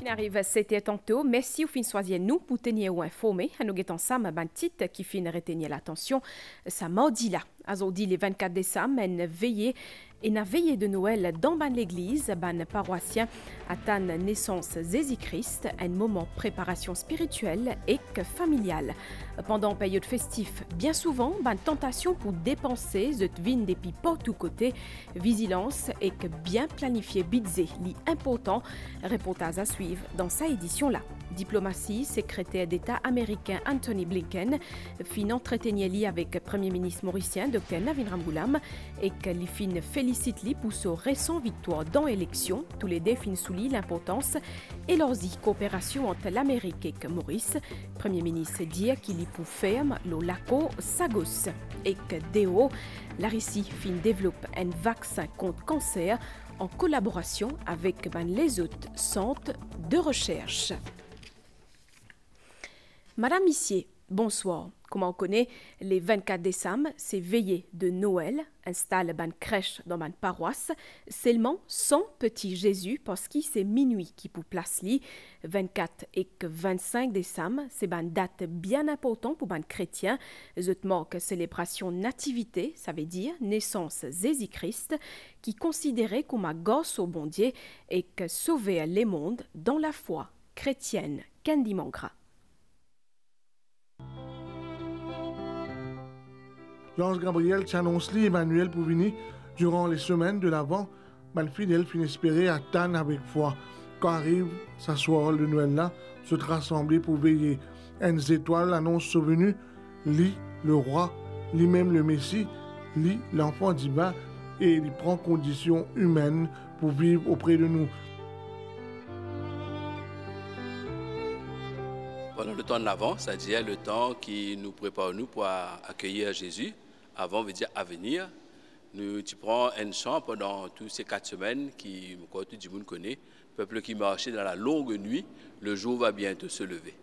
Qui arrive, c'était tantôt. Merci au fin choisir nous pour tenir ou informer. Nous sommes ensemble un titre qui fin retenir l'attention. Ça mardi là. Aujourd'hui, le 24 décembre, une veillée de Noël dans l'église, ban paroissien, attend naissance Jésus-Christ, un moment de préparation spirituelle et familiale. Pendant période festive, bien souvent, ban tentation pour dépenser, zut vin depuis pas tous côtés, vigilance et que bien planifier budget, li important, reportage à suivre dans sa édition là. Diplomatie, secrétaire d'État américain Anthony Blinken, fin entretenir avec Premier ministre mauricien Dr Navin Ramgoolam et que li fin félicite li pour sa récente victoire dans l'élection. Tous les deux fin soulignent l'importance et leur coopération entre l'Amérique et Maurice. Premier ministre dit qu'il y pour ferme le laco Sagos et que DO, la Russie fin développe un vaccin contre cancer en collaboration avec les autres centres de recherche. Madame Missier, bonsoir. Comme on connaît, les 24 décembre, c'est veillée de Noël, installe une crèche dans une paroisse, seulement 100 petits Jésus parce que c'est minuit qui pour place li. 24 et 25 décembre, c'est une date bien importante pour les chrétiens. Je marque célébration nativité, ça veut dire naissance Jésus-Christ, qui considéré comme un gosse au bon Dieu et que sauver les mondes dans la foi chrétienne Candy Mangra. L'ange Gabriel t'annonce Emmanuel pour venir durant les semaines de l'Avent. Le fidèle finit espérer attendre avec foi. Quand arrive sa soirée de Noël là, se rassembler pour veiller. Une étoile annonce sa venue, lit le roi, lit même le Messie, lit l'enfant divin et il prend condition humaine pour vivre auprès de nous. Pendant le temps de l'Avent, c'est-à-dire le temps qui nous prépare nous pour accueillir Jésus, avant veut dire à venir, tu prends un chant pendant toutes ces 4 semaines qui, tout le monde connaît, peuple qui marchait dans la longue nuit, le jour va bientôt se lever.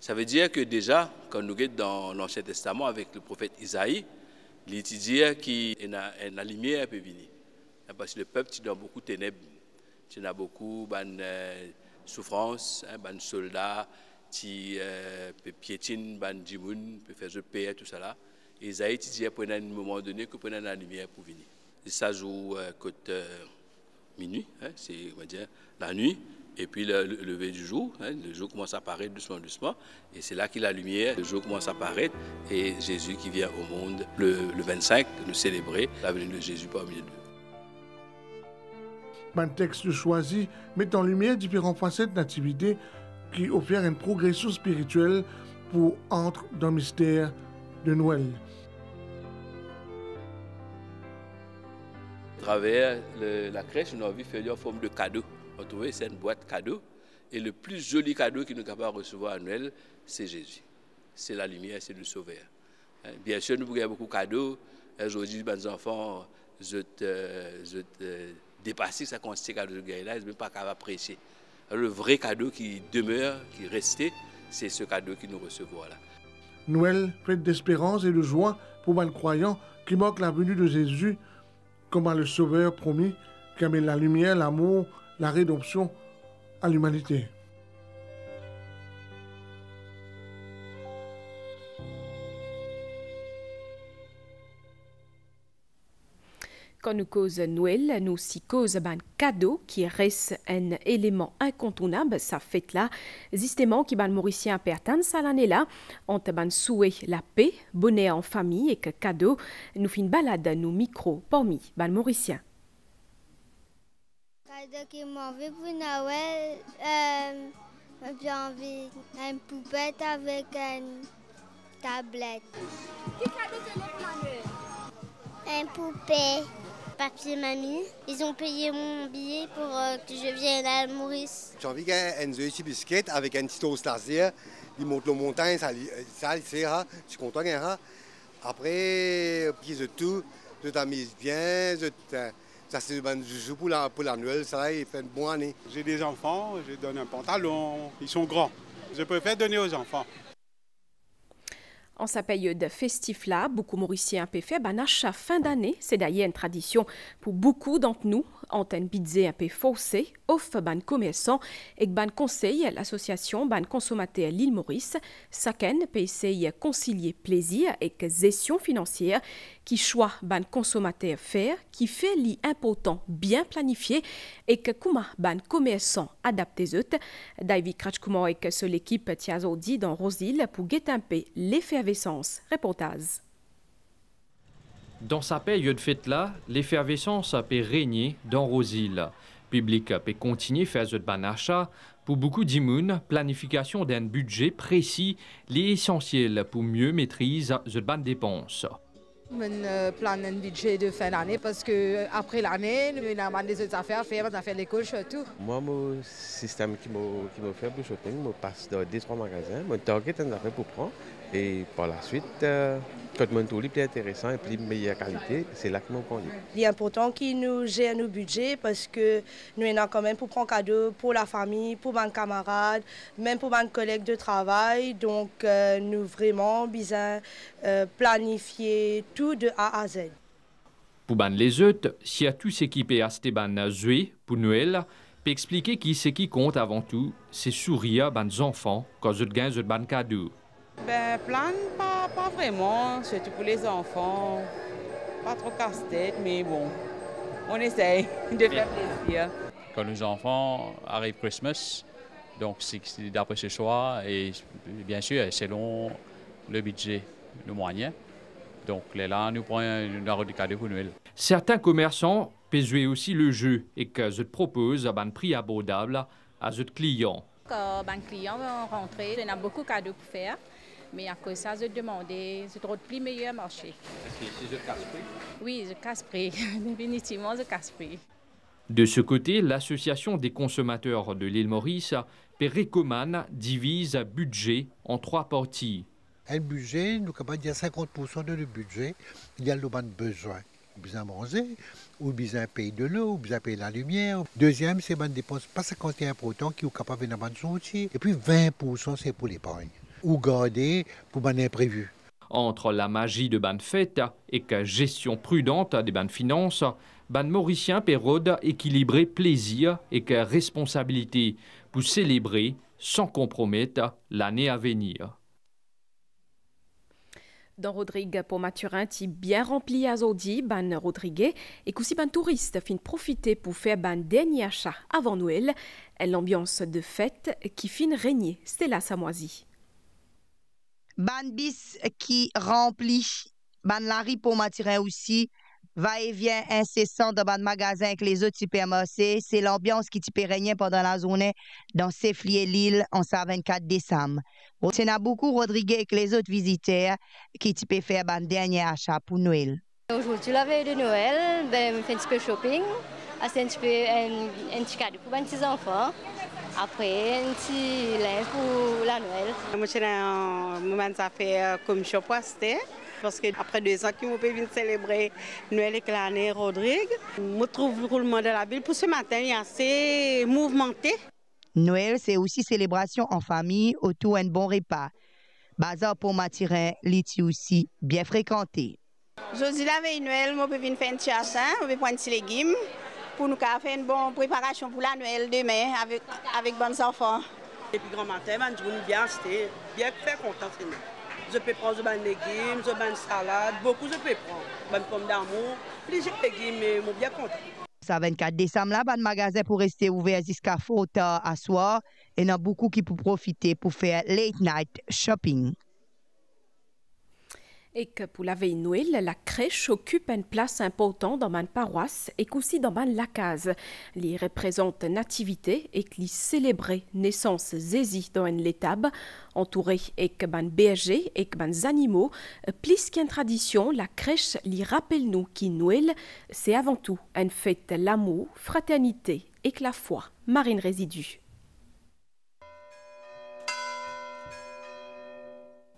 Ça veut dire que déjà, quand nous sommes dans l'Ancien Testament avec le prophète Isaïe, il dit que la lumière peut venir. Parce que le peuple est dans beaucoup de ténèbres, il y a beaucoup de souffrances, de soldats, qui piétinent, qui peut faire de paix, tout ça là. Et Isaïe dit à un moment donné que prenait la lumière pour venir. Et ça joue côté minuit, c'est on va dire la nuit, et puis le lever du jour, le jour commence à apparaître doucement, doucement, et c'est là que la lumière, le jour commence à apparaître, et Jésus qui vient au monde le 25, nous célébrer la venue de Jésus parmi nous. Un texte choisi met en lumière différentes facettes nativité qui offrent une progression spirituelle pour entrer dans le mystère de Noël. À travers la crèche, on a envie de faire en forme de cadeau. On trouvait c'est une boîte cadeau. Et le plus joli cadeau qu'il nous est capable de recevoir à Noël, c'est Jésus. C'est la lumière, c'est le sauveur. Bien sûr, nous avons beaucoup de cadeaux. Aujourd'hui, les enfants, dépassent ça quand ces cadeaux de guerre-là, ils ne sont même pas capables d'apprécier. Le vrai cadeau qui demeure, qui restait, c'est ce cadeau que nous recevons là. Noël, fête d'espérance et de joie pour les croyants qui marque la venue de Jésus comme le Sauveur promis qui amène la lumière, l'amour, la rédemption à l'humanité. Quand nous causons Noël, nous aussi causons un cadeau qui reste un élément incontournable, ça fait là, justement, qui ban mauricien pertan ça l'année là, entre ban souhait la paix, bonheur en famille et que cadeau, nous fin balade nos micros parmi ban mauricien. Cadeau qui m'a envie pour Noël, j'ai envie une poupette avec une tablette. Quel cadeau tu veux pour Noël? Une poupée. Papier mamie, ils ont payé mon billet pour que je vienne à Maurice. J'ai envie qu'un petit biscuit avec un petit toast laser, ils montent la montagne, ça c'est je suis content qu'il y a. Après, ils ont tout amusent bien, ça c'est un joujou pour la Noël, ça il fait une bonne année. J'ai des enfants, je donne un pantalon, ils sont grands. Je préfère donner aux enfants. En sa période festive là, beaucoup Mauriciens peuvent faire un achat fin d'année. C'est d'ailleurs une tradition pour beaucoup d'entre nous. ont un budget un peu faussé, offre ban commerçants et ban conseil l'association ban consommateur l'île Maurice, chacun peut essayer concilier plaisir et gestion financière qui choix ban consommateur faire, qui fait l'important bien planifié et que comment ban commerçants adapter eux. David Kratchkouman et que seule l'équipe Tiazodi dans Rosil pour guetter un peu l'effervescence. Reportage. Dans sa période de fête-là, l'effervescence peut régner dans Rosil. Le public peut continuer à faire des achats. Pour beaucoup d'immunes, planification d'un budget précis est essentiel pour mieux maîtriser les dépenses. Je plane un budget de fin d'année parce qu'après l'année, nous avons des autres affaires à faire, des affaires d'école, surtout. Moi, mon système qui me fait pour shopping, je passe dans 2-3 magasins, je target une affaire pour prendre et par la suite, quand mon tour est plus intéressant et plus meilleure qualité, c'est là que nous conduit. Il est important qu'ils nous gèrent nos budgets parce que nous avons quand même pour prendre cadeau pour la famille, pour mes camarades, même pour mes collègues de travail. Donc, nous vraiment besoin planifier tout de A à Z. Pour les autres, si à tous s'équiper à Stéban Zoué pour Noël, peut expliquer qui c'est qui compte avant tout, c'est sourire aux enfants quand ils gagnent des bons cadeaux. Plan, pas vraiment, surtout pour les enfants. Pas trop casse-tête, mais bon, on essaye de faire plaisir. Quand nos enfants arrivent Christmas, donc c'est d'après ce choix et bien sûr selon le budget, le moyen. Donc là, nous prenons des cadeaux pour Noël. Certains commerçants peuvent jouer aussi le jeu et que je propose à un prix abordable à nos clients. Quand les clients vont rentrer, il y a beaucoup de cadeaux pour faire. Mais à cause de ça, je demande de plus meilleur marché. Est-ce que c'est casse-prix? Oui, je casse-prix. Définitivement, je casse-prix. De ce côté, l'Association des consommateurs de l'île Maurice, Pérécomane, divise un budget en 3 parties. Un budget, nous avons dit 50% de le budget, il y a le besoin. Besoin manger, ou besoin payer de l'eau, ou besoin payer la lumière. Deuxième, c'est une dépense pas 51% qui est capable de faire sortir. Et puis 20%, c'est pour l'épargne. Ou garder pour un imprévu. Entre la magie de ban fête et la gestion prudente des ban finances, ban mauricien pérode équilibrer plaisir et responsabilité pour célébrer sans compromettre l'année à venir. Dans Rodrigue pour Mathurin, qui bien rempli à Zodi, ban Rodrigue, et qu'aussi ban touriste fin profiter pour faire ban dernier achat avant Noël, l'ambiance de fête qui fin régner, c'était la Samoisie. Ban bis qui remplit, ban Larry pour Mathurin aussi, va-et-vient incessant dans ban magasin avec les autres supermarchés, c'est l'ambiance qui peut régner pendant la journée dans Seflier-Lille en 24 décembre. Il y a beaucoup Rodrigue avec les autres visiteurs qui peuvent faire ban dernier achat pour Noël. Aujourd'hui, la veille de Noël, on fait un petit peu shopping, un petit cadeau pour les petits enfants. Après, un petit linge pour la Noël. Moi, j'ai un moment ça fait comme je postais. Parce qu'après 2 ans qu'on peut venir célébrer Noël et l'année Rodrigue, je trouve le roulement de la ville pour ce matin est assez mouvementé. Noël, c'est aussi célébration en famille autour d'un bon repas. Bazar pour Mathurin, l'iti aussi bien fréquenté. Jeudi la veille Noël, je peux venir faire un petit achat, je peux prendre des légumes pour nous faire une bonne préparation pour la Noël demain avec bons enfants. Et puis grand matin, je vais bien acheter, bien faire content. Je peux prendre des légumes, des salades, beaucoup je peux prendre. Des pommes d'amour, plusieurs légumes, mais je suis bien content. Ça 24 décembre, là, le magasin pour rester ouvert jusqu'à fort tard à soir. Et il y en a beaucoup qui peuvent profiter pour faire late night shopping. Et que pour la veille Noël, la crèche occupe une place importante dans ma paroisse et aussi dans ma lacase. Les représente nativité et qui célèbre naissance Zézi dans une l'étable, entourée et que ban berger et que ban animaux. Plus qu'une tradition, la crèche lui rappelle nous que Noël, c'est avant tout une fête l'amour, fraternité et que la foi. Marine Résidu.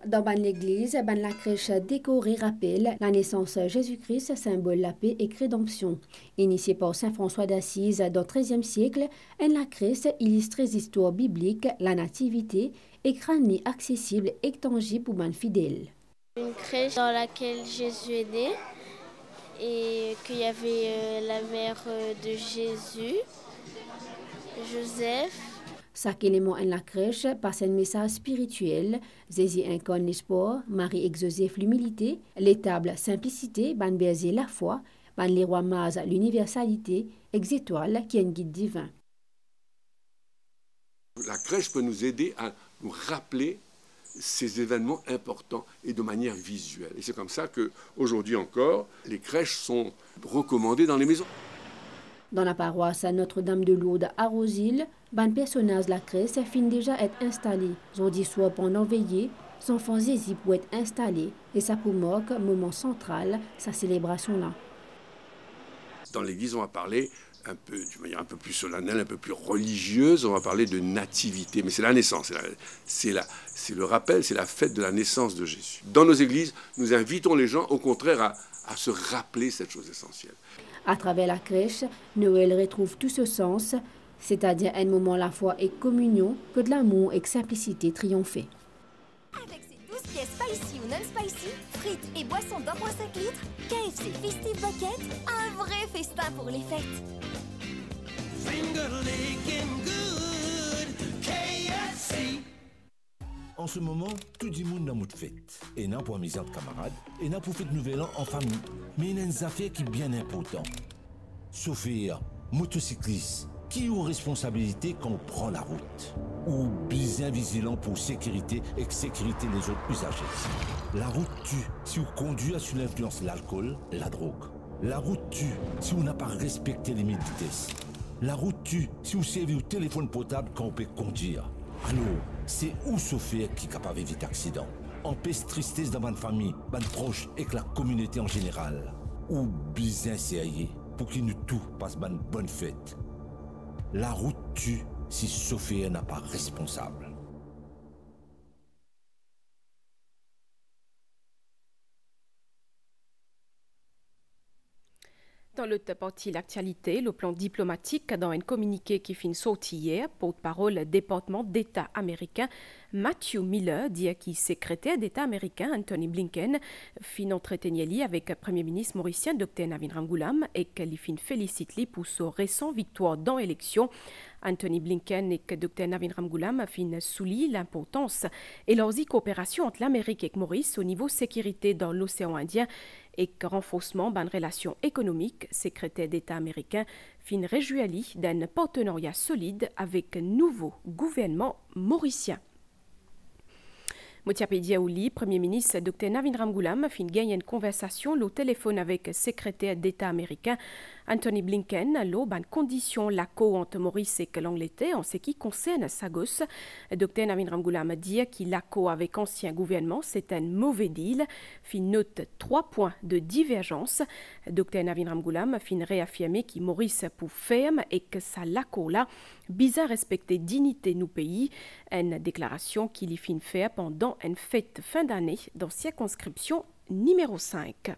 Dans l'église, la crèche décorée rappelle la naissance de Jésus-Christ, symbole de la paix et rédemption. Initiée par Saint François d'Assise dans le XIIIe siècle, la crèche illustre les histoires bibliques, la nativité et crâne accessible et tangible pour les fidèles. Une crèche dans laquelle Jésus est né et qu'il y avait la mère de Jésus, Joseph. Chaque élément en la crèche passe un message spirituel. Jésus incarne l'espoir, Marie exauce l'humilité, l'étable simplicité, ban berger la foi, ban les rois mages l'universalité, ex-étoile qui est un guide divin. La crèche peut nous aider à nous rappeler ces événements importants et de manière visuelle. Et c'est comme ça qu'aujourd'hui encore, les crèches sont recommandées dans les maisons. Dans la paroisse Notre-Dame de Lourdes à Rosil, ban personnage la crèche finit déjà être installé. Jeudi soir pendant veillée, les enfants Jésus pour être installés et ça pour marque moment central sa célébration là. Dans l'église, on va parler d'une manière un peu plus solennelle, un peu plus religieuse, on va parler de nativité. Mais c'est la naissance, c'est le rappel, c'est la fête de la naissance de Jésus. Dans nos églises, nous invitons les gens, au contraire, à se rappeler cette chose essentielle. À travers la crèche, Noël retrouve tout ce sens, c'est-à-dire un moment à la fois et communion, que de l'amour et de simplicité triomphaient. Avec ses 12 pièces spicy ou non spicy, frites et boissons d'1,5 litres, KFC Festive Bucket, un vrai festin pour les fêtes. En ce moment, tout le monde dans notre fête. Et n'a pour amuser entre camarades, et n'a pour fête nouvel an en famille. Mais il y a une affaire qui est bien importante. Chauffeur, motocycliste, qui ont responsabilité quand on prend la route? Ou bien vigilant pour sécurité et sécurité les autres usagers. La route tue si on conduit sous l'influence de l'alcool, la drogue. La route tue si on n'a pas respecté les limites de vitesse. La route tue si on servez au téléphone portable quand on peut conduire. Alors, c'est où chauffeur qui est capable d'éviter l'accident? Empêche tristesse dans ma famille, ma proche et que la communauté en général. Ou bien sérieux pour qu'il nous tout passe une bonne fête. La route tue si chauffeur n'a pas responsable. Dans l'autre partie de l'actualité, le plan diplomatique dans un communiqué qui finit sorti hier, porte-parole département d'État américain Matthew Miller dit que secrétaire d'État américain Anthony Blinken fin entretenu avec le Premier ministre mauricien Dr Navin Ramgoolam et qu'il fin félicite pour sa récente victoire dans l'élection. Anthony Blinken et Dr Navin Ramgoolam fin soulignent l'importance et leur coopération entre l'Amérique et Maurice au niveau sécurité dans l'océan Indien et renforcement d'une relation économique. Secrétaire d'État américain fin réjouit d'un partenariat solide avec un nouveau gouvernement mauricien. Motiapédia Ouli, Premier ministre Dr Navin Ramgoolam fin gagné une conversation au téléphone avec le secrétaire d'État américain Anthony Blinken, l'eau ban condition l'accord entre Maurice et l'Angleterre en ce qui concerne Sagos. Dr Navin Ramgoolam dit que l'accord avec l'ancien gouvernement c'est un mauvais deal. Fin note 3 points de divergence. Dr Navin Ramgoolam fin réaffirmer que Maurice pour ferme et que ça l'accord là bizarre respecter dignité nous pays. Une déclaration qu'il y fin faire pendant une fête fin d'année dans circonscription numéro 5.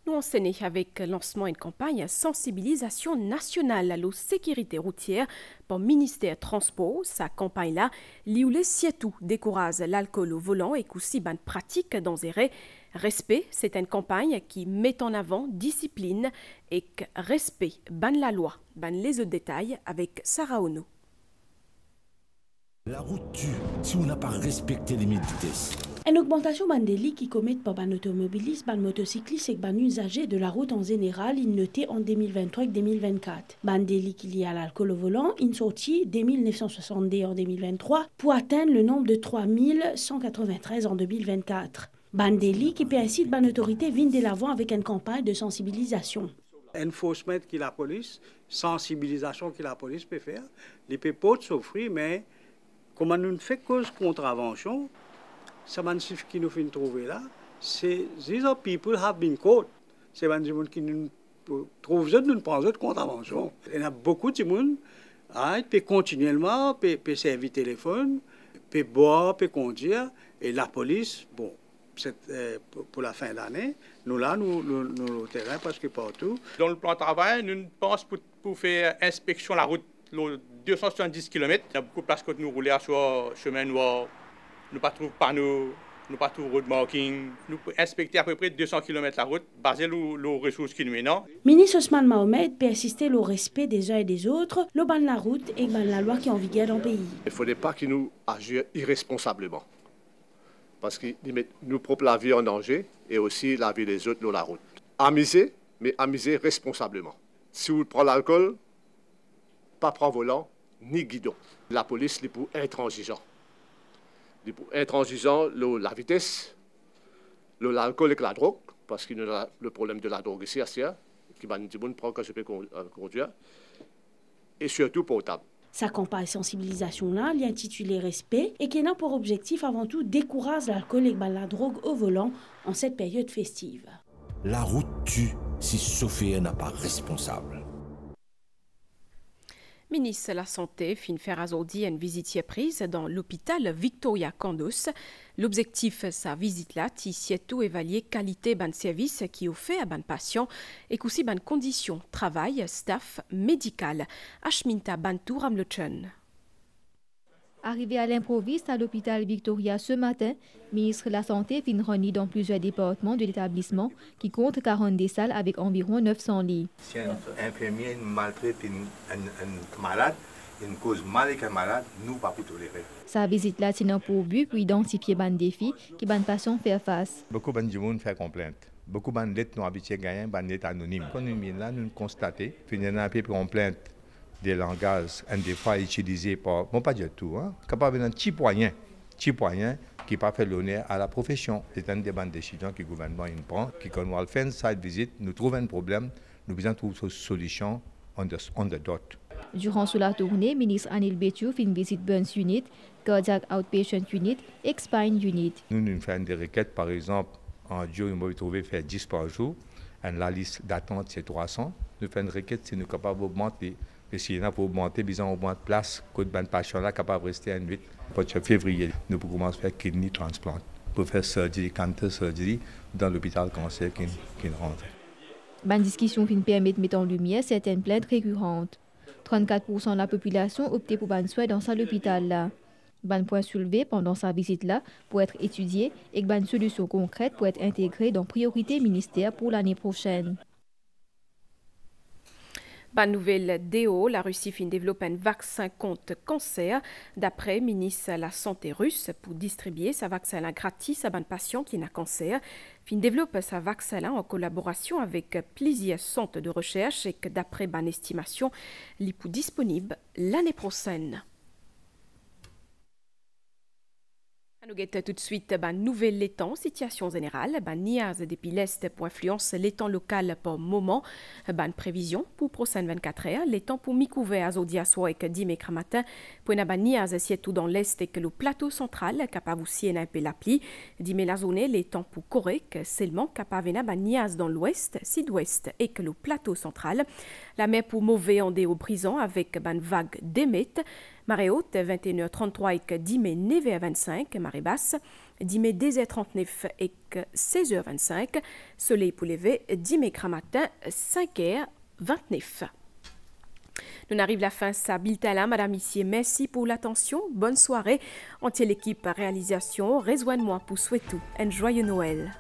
Nous enseignons avec le lancement d'une campagne sensibilisation nationale à la sécurité routière par le ministère Transport. Sa campagne-là, liée surtout décourage l'alcool au volant et aussi bonne pratique dans les respect. C'est une campagne qui met en avant discipline et respect, ban la loi, ban les autres détails avec Sarah Ono. La route tue si on n'a pas respecté les limites de vitesse. Une augmentation des délits qui commettent par les automobilistes, les motocyclistes et les usagers de la route en général, il noté en 2023 et 2024. Les délits qui liés à l'alcool au volant, ils sorti dès 1962 en 2023 pour atteindre le nombre de 3193 en 2024. Les délits qui permettent à l'autorité viennent de l'avant avec une campagne de sensibilisation. Enforcement que la police, sensibilisation que la police peut faire, les peut pas souffrir, mais comme nous fait cause contravention, ça ce qui nous fait trouver là, c'est these are people have been caught. C'est des gens qui nous trouvent nous prennent de contravention. Il y a beaucoup de gens qui peuvent continuellement peut servir téléphone, peut boire, peut conduire, et la police, bon, pour la fin de l'année, nous là, nous au terrain parce que partout. Dans le plan de travail, nous pensons pour faire inspection la route, 270 km. Il y a beaucoup de places que nous roulons sur chemin noir. Nous ne trouvons pas nos nous pas tout road marking, nous inspecter à peu près 200 km la route, basé sur les ressources qui nous menent. Ministre Ousmane Mohamed persistait au respect des uns et des autres, le ban la route et ban la loi qui est en vigueur dans le pays. Il ne faudrait pas qu'ils nous agissent irresponsablement. Parce qu'ils mettent nous propres la vie en danger et aussi la vie des autres sur la route. Amuser, mais amuser responsablement. Si vous prenez l'alcool, pas prendre volant ni guidon. La police est pour intransigeant. Il pour intransigeant la vitesse, l'alcool et la drogue, parce qu'il y a le problème de la drogue ici, qui va nous prendre quand je peux conduire, et surtout portable. Sa campagne sensibilisation-là, l'intitulé Respect, et qui a pour objectif avant tout décourager l'alcool et la drogue au volant en cette période festive. La route tue si Sophie n'a pas responsable. Ministre de la Santé fin faire aujourd'hui une visite prise dans l'hôpital Victoria Candos. L'objectif de sa visite-là, c'est tout évaluer qualité de service qui est offert à ban patients et aussi ban conditions travail, staff, médical. Ashminta Bantour Amlochen. Arrivé à l'improviste à l'hôpital Victoria ce matin, ministre de la Santé fin réuni dans plusieurs départements de l'établissement qui compte 42 salles avec environ 900 lits. Si un infirmier maltraite un malade, une cause mal avec un malade, nous ne pouvons pas tolérer. Sa visite là tient pour but pour identifier les défis qui les patients font face. Beaucoup de gens font complainte. Beaucoup de lettres nous habitués à gagner, des lettres anonymes. Quand nous sommes là, nous constatons qu'il y a un peu de complainte des langages, des fois utilisés par, bon pas du tout, capable d'un petit moyen qui pas fait l'honneur à la profession. C'est une des bandes décisions que le gouvernement prend, qui quand on fait cette visite, nous trouvons un problème, nous devons trouver une solution on the dot. Durant la tournée, ministre Anil Betiouf fait une visite Burns Unit, Cardiac Outpatient Unit et Spine Unit. Nous faisons des requêtes, par exemple, en jour, nous pouvons trouver faire 10 par jour, et la liste d'attente c'est 300. Nous faisons une requête si nous sommes capables d'augmenter. Et s'il y en a pour augmenter, ils ont augmenté de place, que de patients là capables de rester à 8. Pour février, nous pouvons commencer à faire kidney transplant, pour faire surgery, cancer surgery dans l'hôpital cancer qui rentre. La discussion permet de mettre en lumière certaines plaintes récurrentes. 34% de la population optait pour ban soins dans l'hôpital là. Ban point soulevé pendant sa visite là pour être étudié et ban solution concrète pour être intégrée dans priorité ministère pour l'année prochaine. Bonne nouvelle DO, la Russie fin développe un vaccin contre cancer. D'après le ministre de la Santé russe, pour distribuer sa vaccin gratis à un patient qui a cancer, fin développe sa vaccin en collaboration avec plusieurs centres de recherche et que d'après une estimation, il est disponible l'année prochaine. Nous guettons tout de suite nouvelle l'étang, situation générale, niaz depuis l'Est pour influence l'étang local pour moment, prévision pour prochaine 24 heures, l'étang pour mi-couvert à Zodia soir et dimanche matin, pour une niaz tout dans l'Est et que le plateau central capable aussi un peu l'appli, dimanche la zone l'étang pour correct, seulement capable une niaz dans l'Ouest, Sud-Ouest et que le plateau central, la mer pour mauvais en déo brisant avec vague d'émette. Marée haute, 21h33 et 10 mai 9h25, marée basse, 10 mai 10h39 et 16h25, soleil pour lever, 10 mai matin, 5h29. Nous arrivons à la fin de sa bulletin là, madame, ici, merci pour l'attention, bonne soirée. Entière l'équipe réalisation, rejoignez-moi pour souhaiter un joyeux Noël.